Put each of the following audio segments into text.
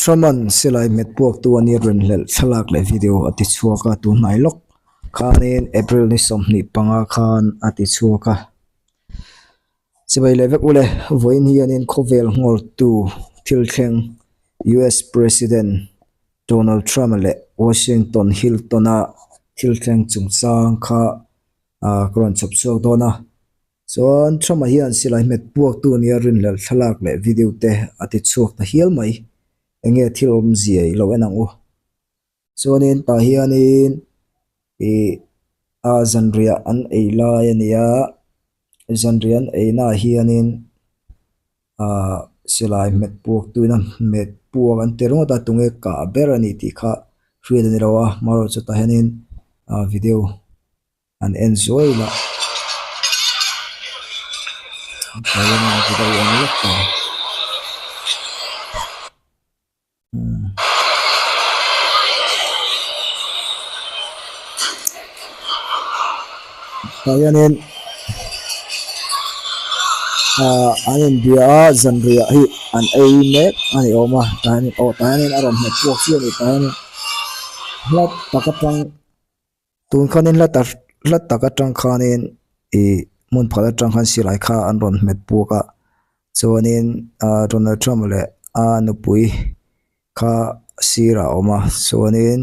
Traman Silai Hmet Puaktu ani Rinhlelh Thlalak le video ati Tichhuaka tu nailok khanin April ni somni panga khan ati Tichhuaka sibai levek ule voin hianin khovel ngor tu Thil US President Donald Trump le Washington Hilton-a Thil chungchang kha kron chopchuak dona chuan Trump hian Silai Hmet Puaktu ni Rinhlelh Thlalak le video te ati chuak ta hial mai enge thil ziai lo enang u chuanin ta hianin zanriah an eilai ania zanriah an eina hianin Silai Hmet Puaktu na Hmet Puak an terunga ta tunge ka berani ti kha hruai ani rawa maro chu ta hianin video an enjoy la video an lokta Tayanin anin dia zanriah hi an eimek ani oma tayanin aron Hmet Puak chi ani tayanin lat takatang tun khanin lat takatang khanin mun phalatang khan Silai kha an ron Hmet Puaka chuanin Donald Trump le nupui kha sira oma chuanin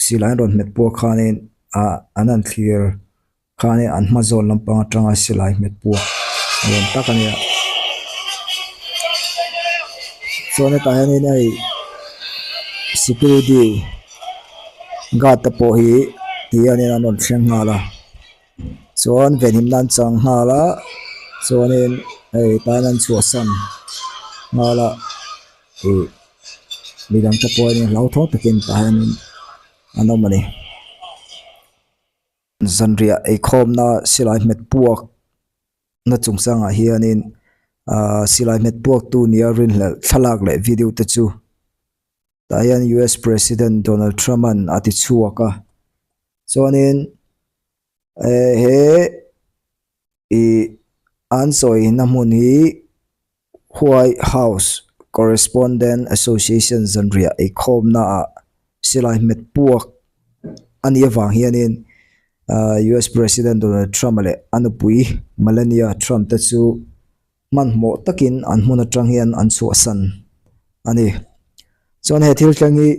Silai ron Hmet Puak khanin anan clear khane an mazol lampang atanga Silai Hmet Puak ron takania chuan ta hianin ai security guard ta po hi tianin anon thleng ngala chuan venim nan chang ngala chuanin ai tanan chuasan ngala midang ta po ni lauthong takin ta hianin anomani zanriah khawmna Silai Hmet Puak na chungchang hianin Silai Hmet Puaktu ni Rinhlelh Thlalak le video te chu ta hian US President Donald Trump an ati Tichhuaka chuanin an soi na hmun hi White House Correspondent Association zanriah khawmna Silai Hmet Puak ani awang hianin US President Donald Trump le anupui Melania Trump-te chu hmanhmawh takin an hmun atang hian an chhuah ani chuan he thil tlangi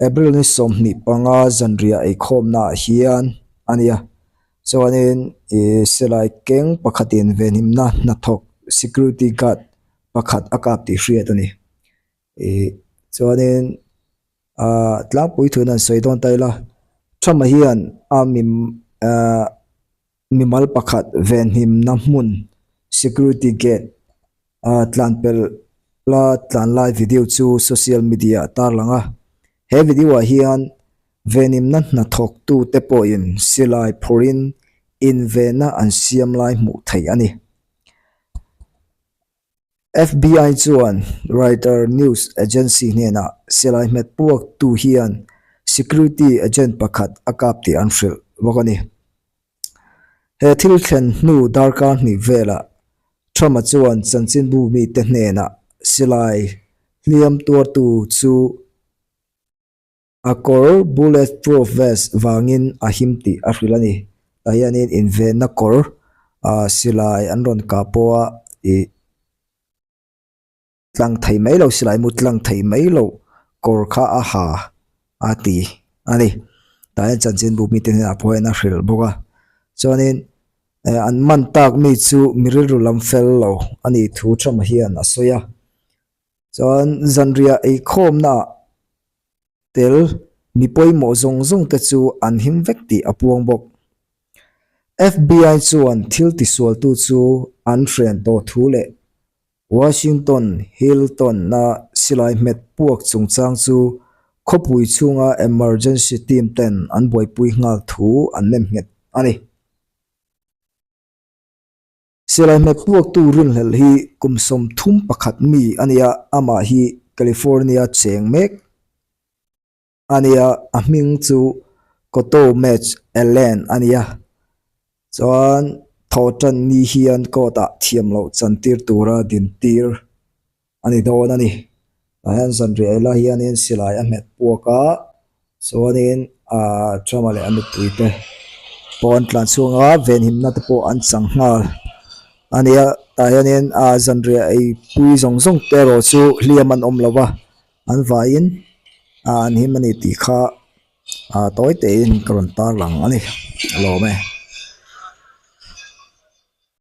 April ni somni panga zanriah khawmna hian ania chuanin Silai keng pakhatin venhimna hnathawk security guard pakhat akap ti hriat ani chuanin tlangpui thun an soidon taila Trump hian mimal pakhat venhim na hmun security gate tlanpel la tlanlai video chu social media tarlanga he video hian venim na hnathawk tu te po in Silai phorin in vena an siam lai hmuh thei ani FBI chuan Reuters news agency nena Silai Hmet Puak tu hian security agent pakhat akap ti an hril bawkani he thil thlen hnu darka hnih vela Trump chuan chanchin bu mi te hnena Silai hliam tuar tu chu akor bulletproof vest wangin ahim ti a hrilani tahianin in ve na kor Silai an ron kapoa tlang thei mai lo Silai mu tlang thei mai lo kor kha a ha ati ani tahian chanchin bu mi te hnena poena hril boka chuanin an man tak mi chu miril rulam fel lo ani thu Trump hian a soya chuan zanriah khawmna tel mi pawimawh zong te chu an him vek ti a puang bok FBI chuan thil ti sual tu chu an friend to thu le Washington Hilton-a Silai Hmet Puak chungchang chu khopui chunga emergency team 10 an boipui ngal thu an nem nget ani Silai Hmet Puaktu Rinhlelh hi kumsom thum pakhat mi ania ama hi California chengmek ania ahming chu Koto match elen ania chuan thotan ni hian kota thiam lo chantir tura din tir ani don ani hian zanriah la hianin silai a hmet puaka chuanin Trump le nupui te pawh an tlan chunga ven himna te pawh an chang nghal ania hianin zanriah ei pui zong zong te ro chu hliam an om lova an vain an him ani ti kha toy te in karon tar lang ani lo me